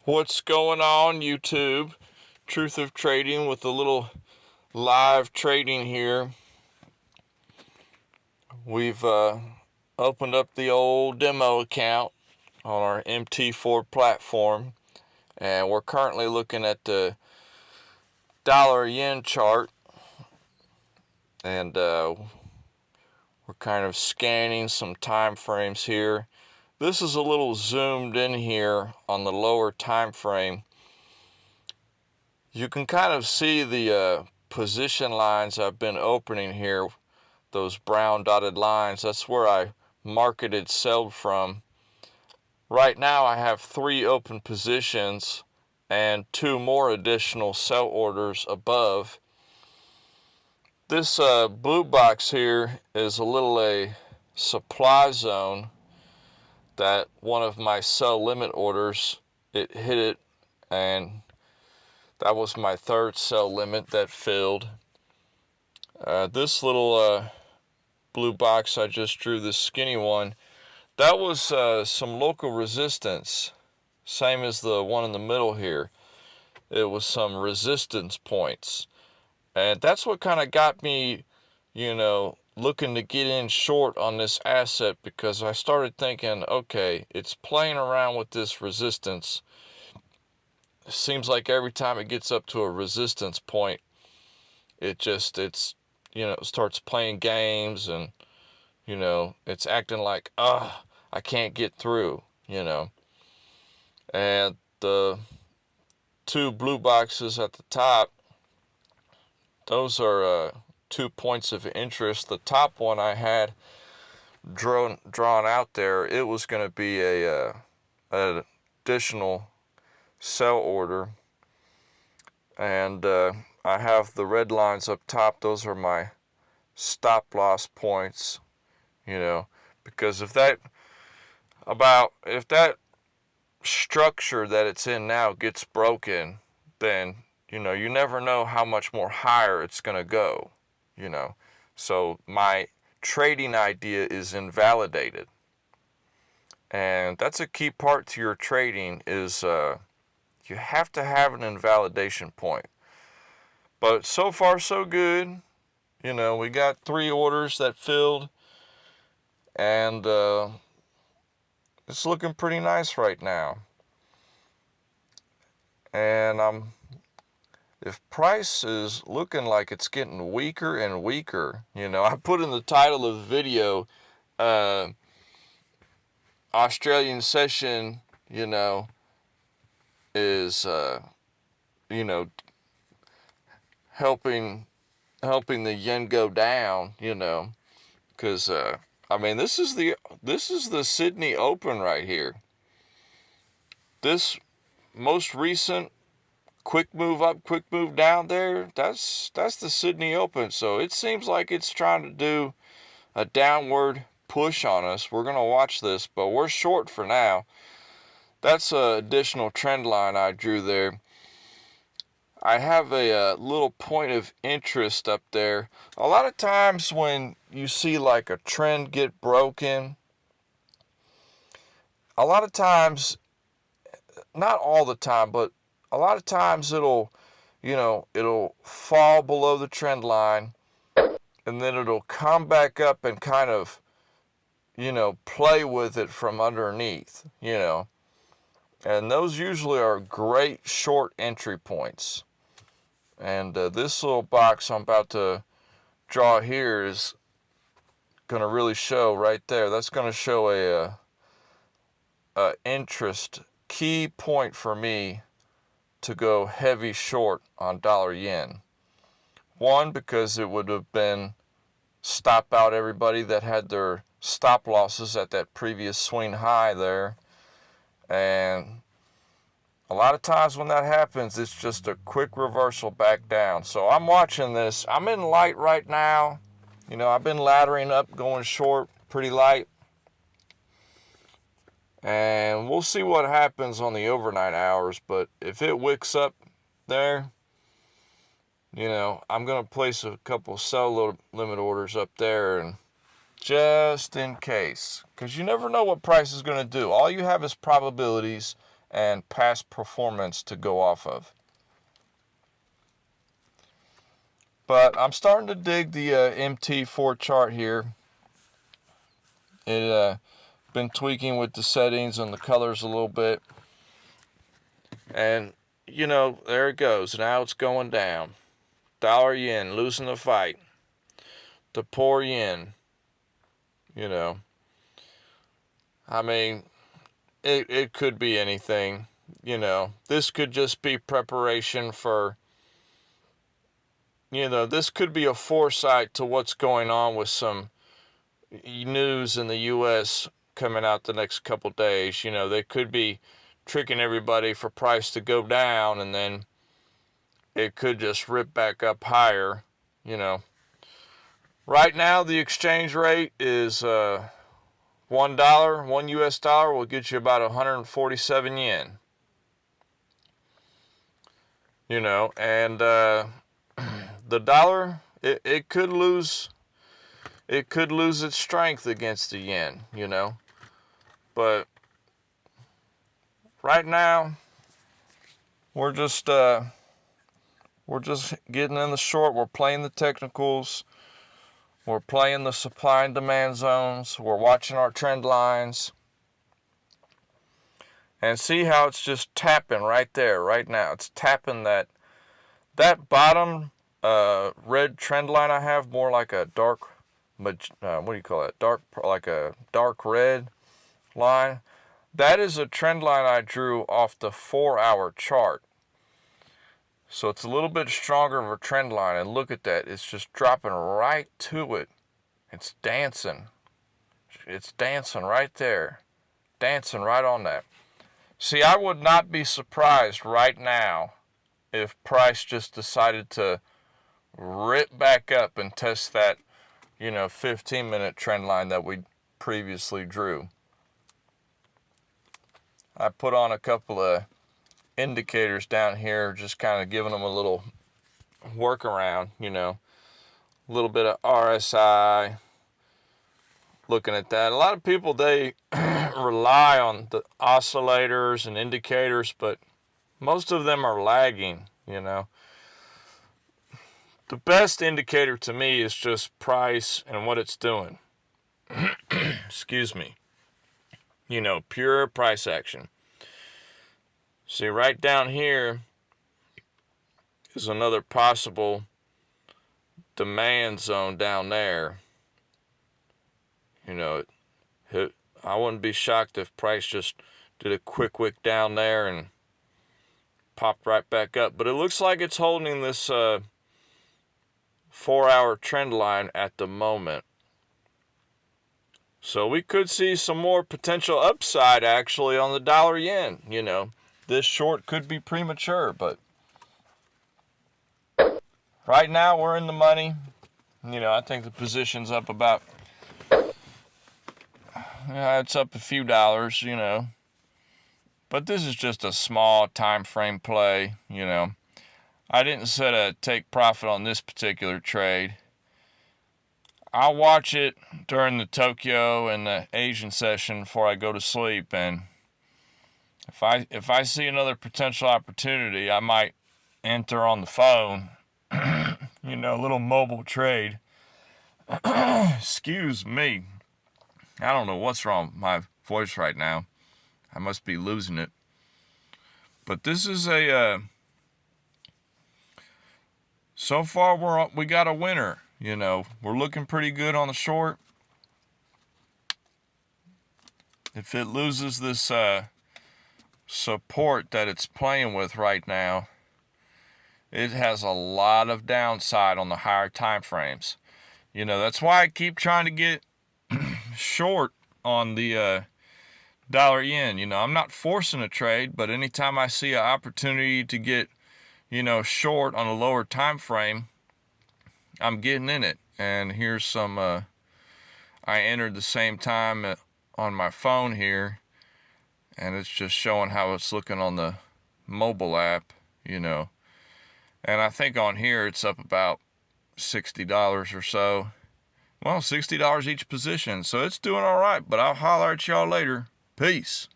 What's going on, YouTube? Truth of Trading with a little live trading here. We've opened up the old demo account on our MT4 platform, and we're currently looking at the dollar yen chart, and we're kind of scanning some time frames here. This is a little zoomed in here on the lower time frame. You can kind of see the position lines I've been opening here, those brown dotted lines. That's where I marketed sell from. Right now I have 3 open positions and 2 more additional sell orders above. This blue box here is a supply zone that one of my sell limit orders, it hit it, and that was my 3rd sell limit that filled. This little blue box I just drew, this skinny one, that was some local resistance, same as the one in the middle here. It was some resistance points, and that's what kind of got me, looking to get in short on this asset, because I started thinking, okay, it's playing around with this resistance. It seems like every time it gets up to a resistance point, it's starts playing games, and it's acting like, I can't get through, And the 2 blue boxes at the top, those are 2 points of interest. The top one I had drawn out there, it was going to be an additional sell order. And I have the red lines up top. Those are my stop loss points, because if that structure that it's in now gets broken, then you never know how much more higher it's going to go, so my trading idea is invalidated, and that's a key part to your trading. Is you have to have an invalidation point. But so far so good. We got 3 orders that filled, and it's looking pretty nice right now. And if price is looking like it's getting weaker and weaker, I put in the title of the video, Australian session, is helping the yen go down, because this is the Sydney Open right here. This most recent quick move up, quick move down there, that's the Sydney Open. So it seems like it's trying to do a downward push on us. We're going to watch this, but we're short for now. That's an additional trend line I drew there. I have a little point of interest up there. A lot of times when you see like a trend get broken, a lot of times, not all the time, but a lot of times it'll fall below the trend line, and then it'll come back up and kind of, play with it from underneath, and those usually are great short entry points. And this little box I'm about to draw here is going to really show right there. That's going to show a interest key point for me to go heavy short on dollar yen. One, because it would have been stop out everybody that had their stop losses at that previous swing high there. And a lot of times when that happens, it's just a quick reversal back down. So I'm watching this. I'm in light right now. I've been laddering up, going short, pretty light. And we'll see what happens on the overnight hours. But if it wicks up there, I'm going to place a couple sell limit orders up there, and just in case. Because you never know what price is going to do. All you have is probabilities, and past performance to go off of. But I'm starting to dig the MT4 chart here. It been tweaking with the settings and the colors a little bit. And, you know, there it goes. Now it's going down. Dollar yen losing the fight. The poor yen. You know. I mean, it could be anything. You know, this could just be preparation for, you know, this could be a foresight to what's going on with some news in the U.S. coming out the next couple days. You know, they could be tricking everybody for price to go down, and then it could just rip back up higher, you know. Right now, the exchange rate is $1. One US dollar will get you about 147 yen. You know, and the dollar, it could lose its strength against the yen, you know. But right now, we're just getting in the short. We're playing the technicals. We're playing the supply and demand zones. We're watching our trend lines. And see how it's just tapping right there, right now. It's tapping that bottom red trend line I have, more like a dark, what do you call it? Like a dark red line. That is a trend line I drew off the 4-hour chart. So it's a little bit stronger of a trend line, and look at that. It's just dropping right to it. It's dancing. It's dancing right there. Dancing right on that. See, I would not be surprised right now if price just decided to rip back up and test that, 15-minute trend line that we previously drew. I put on a couple of indicators down here, just kind of giving them a little workaround, a little bit of RSI, looking at that. A lot of people, they rely on the oscillators and indicators, but most of them are lagging, The best indicator to me is just price and what it's doing. Excuse me. Pure price action. See, right down here is another possible demand zone down there. I wouldn't be shocked if price just did a quick wick down there and popped right back up. But it looks like it's holding this 4-hour trend line at the moment. So we could see some more potential upside actually on the dollar yen. This short could be premature, but right now we're in the money. I think the position's up about, it's up a few dollars, But this is just a small time frame play, I didn't set a take profit on this particular trade. I'll watch it during the Tokyo and the Asian session before I go to sleep, and if I see another potential opportunity, I might enter on the phone, a little mobile trade. Excuse me. I don't know what's wrong with my voice right now. I must be losing it. But this is so far we got a winner. We're looking pretty good on the short. If it loses this support that it's playing with right now, it has a lot of downside on the higher time frames. That's why I keep trying to get short on the dollar yen. I'm not forcing a trade, but anytime I see an opportunity to get, short on a lower time frame, I'm getting in it. And here's some, I entered the same time on my phone here, and it's just showing how it's looking on the mobile app, And I think on here it's up about $60 or so. Well, $60 each position, so it's doing all right, but I'll holler at y'all later. Peace.